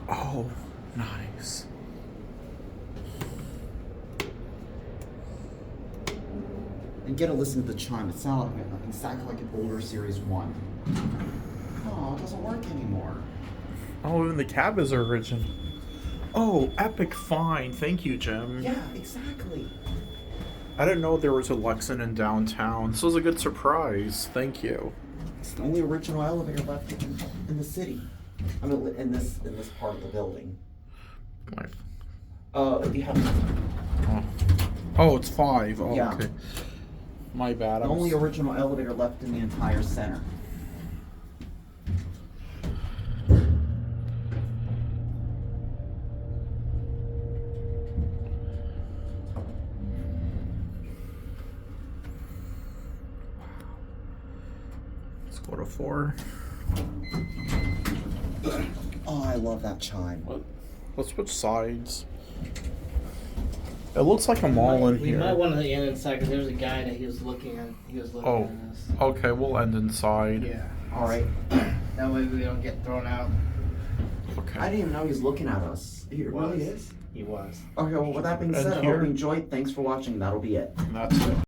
Oh, nice. And get a listen to the chime. It sounds exactly like an older Series 1. Oh, it doesn't work anymore. Oh, even the cab is original. Oh, epic find. Thank you, Jim. Yeah, exactly. I didn't know there was a Lexan in downtown. This was a good surprise. Thank you. It's the only original elevator left in the city. I mean, in this part of the building. My... You have... Oh, it's 5. Oh, yeah. Okay. My bad. The only original elevator left in the entire center. Let's go to 4. Oh, I love that chime. Let's switch sides. It looks like a mall in here. We might want to end inside because there's a guy that he was looking at. Oh, us. okay. We'll end inside. Yeah. All right. That way we don't get thrown out. Okay. I didn't even know he was looking at us. He was. really is? He was. Okay, well, with that being said, I hope here? you enjoyed. Thanks for watching. That'll be it. And that's it.